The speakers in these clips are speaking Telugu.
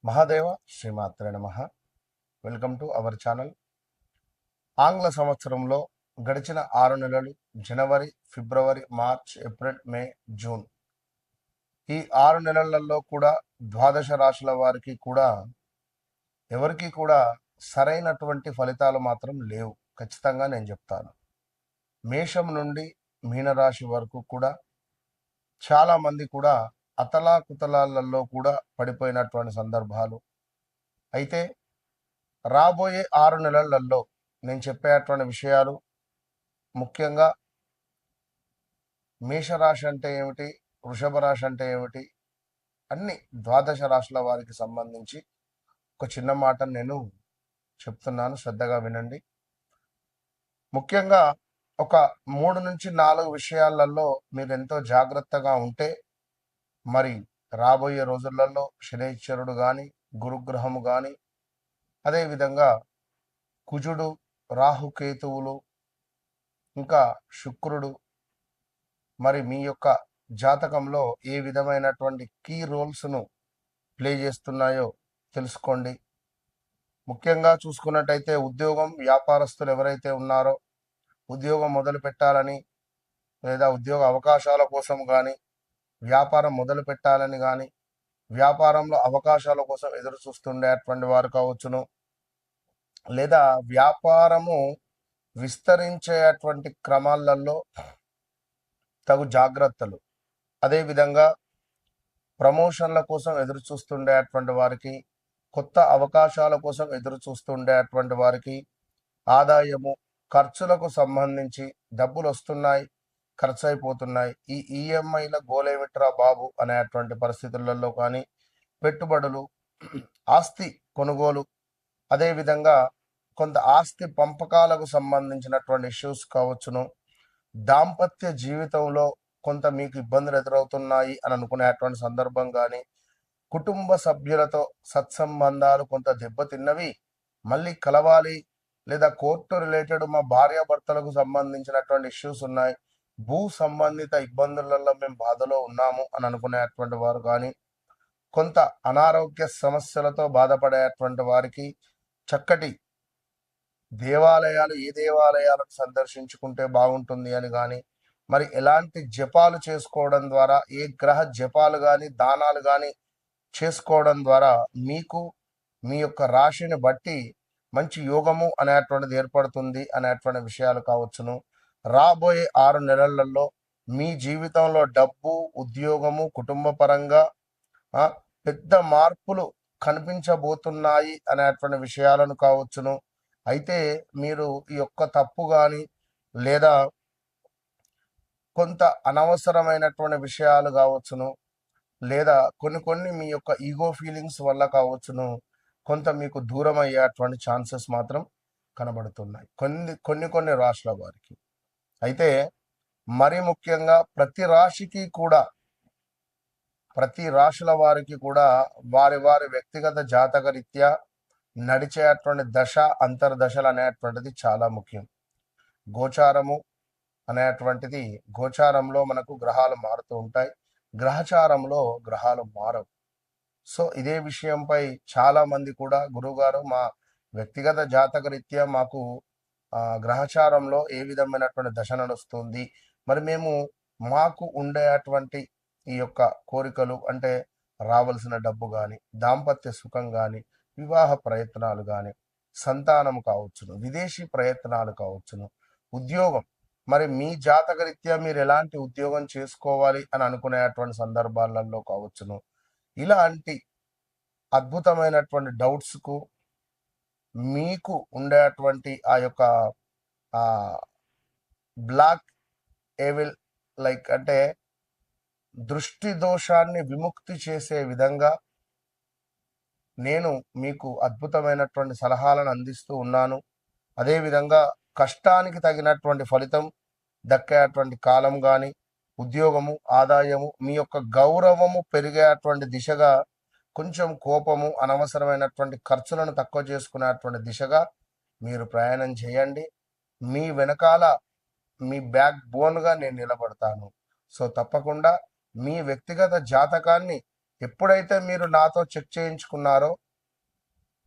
మహాదేవ శ్రీమాత్రే నమః. Welcome to our channel. ఆంగ్ల సంవత్సరంలో గడిచిన 6 నెలలు జనవరి, ఫిబ్రవరి, మార్చ్, ఏప్రిల్, మే, జూన్ ఈ 6 నెలలలో కూడా ద్వాదశ రాశుల వారికి కూడా ఎవరికి కూడా సరైనటువంటి ఫలితాలు మాత్రం లేవు. ఖచ్చితంగా నేను చెప్తాను. మేషం నుండి మీనరాశి వరకు కూడా చాలా మంది కూడా అతలాకుతలాలలో కూడా పడిపోయినటువంటి సందర్భాలు. అయితే రాబోయే 6 నెలలలో నేను చెప్పేటువంటి విషయాలు ముఖ్యంగా మేషరాశి అంటే ఏమిటి, వృషభ రాశి అంటే ఏమిటి, అన్ని ద్వాదశ రాశుల వారికి సంబంధించి ఒక చిన్న మాట నేను చెప్తున్నాను, శ్రద్ధగా వినండి. ముఖ్యంగా ఒక 3 నుంచి 4 విషయాలలో మీరు ఎంతో జాగ్రత్తగా ఉంటే మరి రాబోయే రోజులలో శనైశ్వరుడు కానీ, గురుగ్రహము కానీ, అదేవిధంగా కుజుడు, రాహుకేతువులు, ఇంకా శుక్రుడు మరి మీ యొక్క జాతకంలో ఏ విధమైనటువంటి కీ రోల్స్ను ప్లే చేస్తున్నాయో తెలుసుకోండి. ముఖ్యంగా చూసుకున్నట్టయితే ఉద్యోగం, వ్యాపారస్తులు ఎవరైతే ఉన్నారో ఉద్యోగం మొదలు పెట్టాలని లేదా ఉద్యోగ అవకాశాల కోసం కానీ, వ్యాపారం మొదలు పెట్టాలని కానీ, వ్యాపారంలో అవకాశాల కోసం ఎదురు చూస్తుండేటువంటి వారు కావచ్చును, లేదా వ్యాపారము విస్తరించేటువంటి క్రమాలలో తగు జాగ్రత్తలు, అదేవిధంగా ప్రమోషన్ల కోసం ఎదురు చూస్తుండేటువంటి వారికి, కొత్త అవకాశాల కోసం ఎదురు చూస్తుండేటువంటి వారికి, ఆదాయము, ఖర్చులకు సంబంధించి డబ్బులు వస్తున్నాయి, ఖర్చు అయిపోతున్నాయి, ఈ ఈఎంఐల గోలేమిట్రా బాబు అనేటువంటి పరిస్థితులలో కానీ, పెట్టుబడులు, ఆస్తి కొనుగోలు, అదేవిధంగా కొంత ఆస్తి పంపకాలకు సంబంధించినటువంటి ఇష్యూస్ కావచ్చును, దాంపత్య జీవితంలో కొంత మీకు ఇబ్బందులు ఎదురవుతున్నాయి అని అనుకునేటువంటి సందర్భం కానీ, కుటుంబ సభ్యులతో సత్సంబంధాలు కొంత దెబ్బతిన్నవి, మళ్ళీ కలవాలి, లేదా కోర్టు రిలేటెడ్ మా భార్యాభర్తలకు సంబంధించినటువంటి ఇష్యూస్ ఉన్నాయి, భూ సంబంధిత ఇబ్బందులలో మేము బాధలో ఉన్నాము అని అనుకునేటువంటి వారు కానీ, కొంత అనారోగ్య సమస్యలతో బాధపడేటువంటి వారికి చక్కటి దేవాలయాలు, ఏ దేవాలయాలను సందర్శించుకుంటే బాగుంటుంది అని కానీ, మరి ఎలాంటి జపాలు చేసుకోవడం ద్వారా, ఏ గ్రహ జపాలు కానీ దానాలు కానీ చేసుకోవడం ద్వారా మీకు మీ యొక్క రాశిని బట్టి మంచి యోగము అనేటువంటిది ఏర్పడుతుంది అనేటువంటి విషయాలు కావచ్చును. రాబోయే 6 నెలలలో మీ జీవితంలో డబ్బు, ఉద్యోగము, కుటుంబ పరంగా పెద్ద మార్పులు కనిపించబోతున్నాయి అనేటువంటి విషయాలను కావచ్చును. అయితే మీరు ఈ యొక్క తప్పు కానీ లేదా కొంత అనవసరమైనటువంటి విషయాలు కావచ్చును, లేదా కొన్ని మీ యొక్క ఈగో ఫీలింగ్స్ వల్ల కావచ్చును, కొంత మీకు దూరం అయ్యేటువంటి ఛాన్సెస్ మాత్రం కనబడుతున్నాయి కొన్ని రాశుల వారికి. అయితే మరి ముఖ్యంగా ప్రతి రాశుల వారికి కూడా వారి వారి వ్యక్తిగత జాతక రీత్యా నడిచేటువంటి దశ, అంతర్దశలు అనేటువంటిది చాలా ముఖ్యం. గోచారము అనేటువంటిది, గోచారంలో మనకు గ్రహాలు మారుతూ ఉంటాయి, గ్రహచారంలో గ్రహాలు మారవు. సో ఇదే విషయంపై చాలా మంది కూడా గురువుగారు మా వ్యక్తిగత జాతక రీత్యా మాకు గ్రహచారంలో ఏ విధమైనటువంటి దశ నడుస్తుంది, మరి మేము మాకు ఉండేటువంటి ఈ యొక్క కోరికలు అంటే రావాల్సిన డబ్బు కానీ, దాంపత్య సుఖం కానీ, వివాహ ప్రయత్నాలు కానీ, సంతానం కావచ్చును, విదేశీ ప్రయత్నాలు కావచ్చును, ఉద్యోగం, మరి మీ జాతక రీత్యా మీరు ఎలాంటి ఉద్యోగం చేసుకోవాలి అని అనుకునేటువంటి సందర్భాలలో కావచ్చును, ఇలాంటి అద్భుతమైనటువంటి డౌట్స్కు మీకు ఉండేటువంటి ఆ యొక్క బ్లాక్ ఏవిల్ లైక్ అంటే దృష్టి దోషాన్ని విముక్తి చేసే విధంగా నేను మీకు అద్భుతమైనటువంటి సలహాలను అందిస్తూ ఉన్నాను. అదేవిధంగా కష్టానికి తగినటువంటి ఫలితం దక్కేటువంటి కాలం కానీ, ఉద్యోగము, ఆదాయము, మీ యొక్క గౌరవము పెరిగేటువంటి దిశగా, కొంచెం కోపము, అనవసరమైనటువంటి ఖర్చులను తక్కువ చేసుకునేటువంటి దిశగా మీరు ప్రయాణం చేయండి. మీ వెనకాల మీ బ్యాక్ బోన్గా నేను నిలబడతాను. సో తప్పకుండా మీ వ్యక్తిగత జాతకాన్ని ఎప్పుడైతే మీరు నాతో చెక్ చేయించుకున్నారో,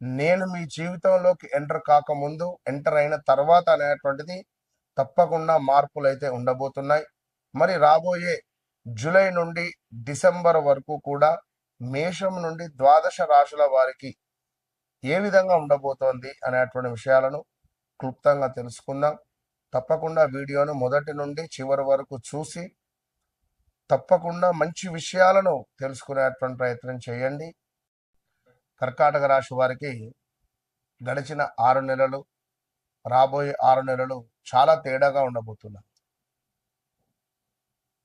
నేను మీ జీవితంలోకి ఎంటర్ కాకముందు, ఎంటర్ అయిన తర్వాత అనేటువంటిది తప్పకుండా మార్పులు అయితే ఉండబోతున్నాయి. మరి రాబోయే జూలై నుండి డిసెంబర్ వరకు కూడా మేషం నుండి ద్వాదశ రాశుల వారికి ఏ విధంగా ఉండబోతోంది అనేటువంటి విషయాలను క్లుప్తంగా తెలుసుకుందాం. తప్పకుండా వీడియోను మొదటి నుండి చివరి వరకు చూసి తప్పకుండా మంచి విషయాలను తెలుసుకునేటువంటి ప్రయత్నం చేయండి. కర్కాటక రాశి వారికి గడిచిన 6 నెలలు, రాబోయే 6 నెలలు చాలా తేడాగా ఉండబోతున్నాయి.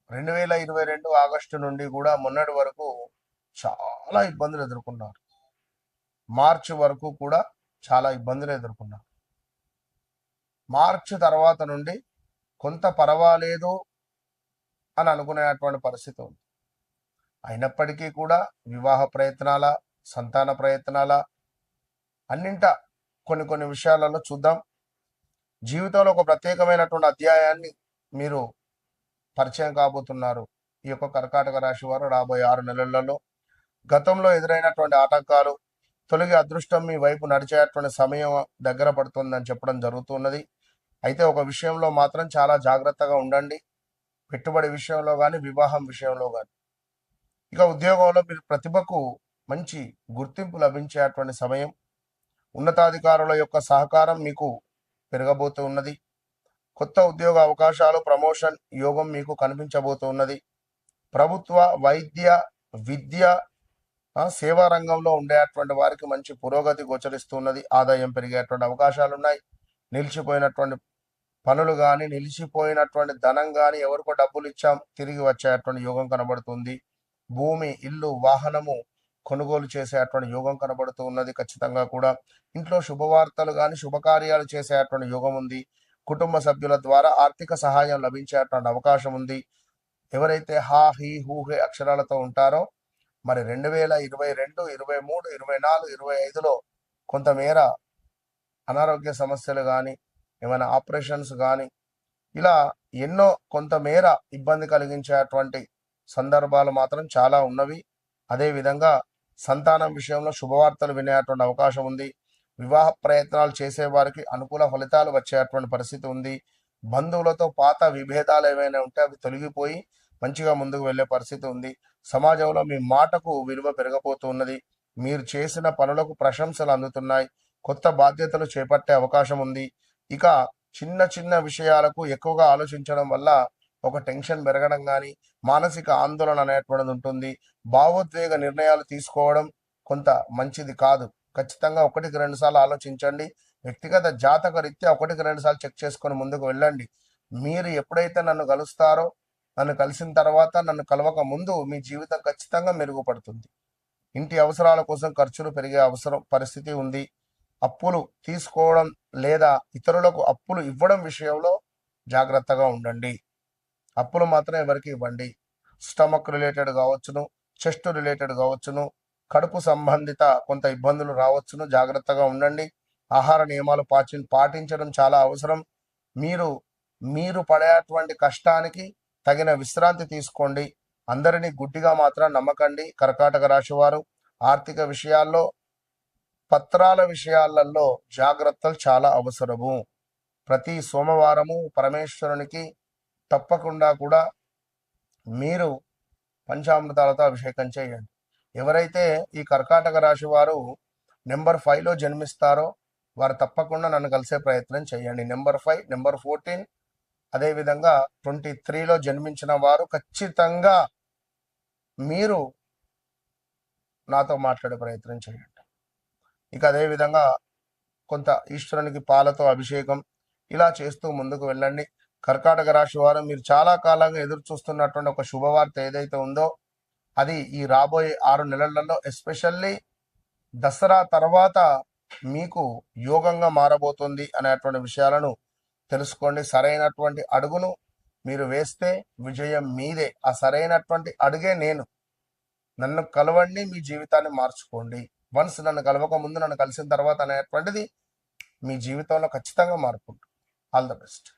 2022 ఆగస్టు నుండి కూడా మొన్నటి వరకు చాలా ఇబ్బందులు ఎదుర్కొన్నారు. మార్చి వరకు కూడా చాలా ఇబ్బందులు ఎదుర్కొన్నారు. మార్చి తర్వాత నుండి కొంత పర్వాలేదు అని అనుకునేటువంటి పరిస్థితి ఉంది. అయినప్పటికీ కూడా వివాహ ప్రయత్నాల, సంతాన ప్రయత్నాల అన్నింట కొన్ని విషయాలలో చూద్దాం. జీవితంలో ఒక ప్రత్యేకమైనటువంటి అధ్యాయాన్ని మీరు పరిచయం కాబోతున్నారు. ఈ యొక్క కర్కాటక రాశి వారు రాబోయే 6 నెలలలో గతంలో ఎదురైనటువంటి ఆటంకాలు తొలగి అదృష్టం మీ వైపు నడిచేటువంటి సమయం దగ్గర పడుతుందని చెప్పడం జరుగుతున్నది. అయితే ఒక విషయంలో మాత్రం చాలా జాగ్రత్తగా ఉండండి. పెట్టుబడి విషయంలో కానీ, వివాహం విషయంలో కానీ. ఇక ఉద్యోగంలో మీరు ప్రతిభకు మంచి గుర్తింపు లభించేటువంటి సమయం. ఉన్నతాధికారుల యొక్క సహకారం మీకు పెరగబోతూ ఉన్నది. కొత్త ఉద్యోగ అవకాశాలు, ప్రమోషన్ యోగం మీకు కనిపించబోతూ ఉన్నది. ప్రభుత్వ, వైద్య, విద్య, సేవా రంగంలో ఉండేటువంటి వారికి మంచి పురోగతి గోచరిస్తున్నది. ఆదాయం పెరిగేటువంటి అవకాశాలు ఉన్నాయి. నిలిచిపోయినటువంటి పనులు కానీ, నిలిచిపోయినటువంటి ధనం కానీ, ఎవరికో డబ్బులు ఇచ్చాం తిరిగి వచ్చేటువంటి యోగం కనబడుతుంది. భూమి, ఇల్లు, వాహనము కొనుగోలు చేసేటువంటి యోగం కనబడుతూ ఉన్నది. ఖచ్చితంగా కూడా ఇంట్లో శుభవార్తలు కానీ, శుభకార్యాలు చేసేటువంటి యోగం ఉంది. కుటుంబ సభ్యుల ద్వారా ఆర్థిక సహాయం లభించేటువంటి అవకాశం ఉంది. ఎవరైతే హా, హీ, హూ, హే అక్షరాలతో ఉంటారో మరి 2022, 23, 24, 25లో కొంతమేర అనారోగ్య సమస్యలు కానీ, ఏమైనా ఆపరేషన్స్ కానీ, ఇలా ఎన్నో కొంతమేర ఇబ్బంది కలిగించేటువంటి సందర్భాలు మాత్రం చాలా ఉన్నవి. అదేవిధంగా సంతానం విషయంలో శుభవార్తలు వినేటువంటి అవకాశం ఉంది. వివాహ ప్రయత్నాలు చేసేవారికి అనుకూల ఫలితాలు వచ్చేటువంటి పరిస్థితి ఉంది. బంధువులతో పాత విభేదాలు ఏమైనా ఉంటే అవి తొలగిపోయి మంచిగా ముందుకు వెళ్ళే పరిస్థితి ఉంది. సమాజంలో మీ మాటకు విలువ పెరగబోతూ ఉన్నది. మీరు చేసిన పనులకు ప్రశంసలు అందుతున్నాయి. కొత్త బాధ్యతలు చేపట్టే అవకాశం ఉంది. ఇక చిన్న విషయాలకు ఎక్కువగా ఆలోచించడం వల్ల ఒక టెన్షన్ పెరగడం కానీ, మానసిక ఆందోళన అనేటువంటిది ఉంటుంది. భావోద్వేగ నిర్ణయాలు తీసుకోవడం కొంత మంచిది కాదు. ఖచ్చితంగా 1కి 2 సార్లు ఆలోచించండి. వ్యక్తిగత జాతక రీత్యా 1కి 2 సార్లు చెక్ చేసుకొని ముందుకు వెళ్ళండి. మీరు ఎప్పుడైతే నన్ను కలుస్తారో, నన్ను కలిసిన తర్వాత, నన్ను కలవక ముందు మీ జీవితం ఖచ్చితంగా మెరుగుపడుతుంది. ఇంటి అవసరాల కోసం ఖర్చులు పెరిగే పరిస్థితి ఉంది. అప్పులు తీసుకోవడం లేదా ఇతరులకు అప్పులు ఇవ్వడం విషయంలో జాగ్రత్తగా ఉండండి. అప్పులు మాత్రం ఎవరికి ఇవ్వండి. స్టమక్ రిలేటెడ్ కావచ్చును, చెస్ట్ రిలేటెడ్ కావచ్చును, కడుపు సంబంధిత కొంత ఇబ్బందులు రావచ్చును. జాగ్రత్తగా ఉండండి. ఆహార నియమాలు పాటించడం చాలా అవసరం. మీరు పడేటువంటి కష్టానికి తగిన విశ్రాంతి తీసుకోండి. అందరినీ గుడ్డిగా మాత్రం నమ్మకండి. కర్కాటక రాశి వారు ఆర్థిక విషయాల్లో, పత్రాల విషయాలలో జాగ్రత్తలు చాలా అవసరము. ప్రతి సోమవారము పరమేశ్వరునికి తప్పకుండా కూడా మీరు పంచామృతాలతో అభిషేకం చేయండి. ఎవరైతే ఈ కర్కాటక రాశి వారు నెంబర్ 5లో జన్మిస్తారో వారు తప్పకుండా నన్ను కలిసే ప్రయత్నం చేయండి. నెంబర్ 5, నెంబర్ 14, అదేవిధంగా 23లో జన్మించిన వారు ఖచ్చితంగా మీరు నాతో మాట్లాడే ప్రయత్నం చేయండి. ఇక అదేవిధంగా కొంత ఈశ్వరునికి పాలతో అభిషేకం ఇలా చేస్తూ ముందుకు వెళ్ళండి. కర్కాటక రాశి వారు మీరు చాలా కాలంగా ఎదురు చూస్తున్నటువంటి ఒక శుభవార్త ఏదైతే ఉందో అది ఈ రాబోయే 6 నెలలలో ఎస్పెషల్లీ దసరా తర్వాత మీకు యోగంగా మారబోతుంది అనేటువంటి విషయాలను తెలుసుకోండి. సరైనటువంటి అడుగును మీరు వేస్తే విజయం మీదే. ఆ సరైనటువంటి అడుగే నేను. నన్ను కలవండి, మీ జీవితాన్ని మార్చుకోండి. వన్స్ నన్ను కలవక ముందు, నన్ను కలిసిన తర్వాత అనేటువంటిది మీ జీవితంలో ఖచ్చితంగా మార్పు ఉంటుంది. All the best.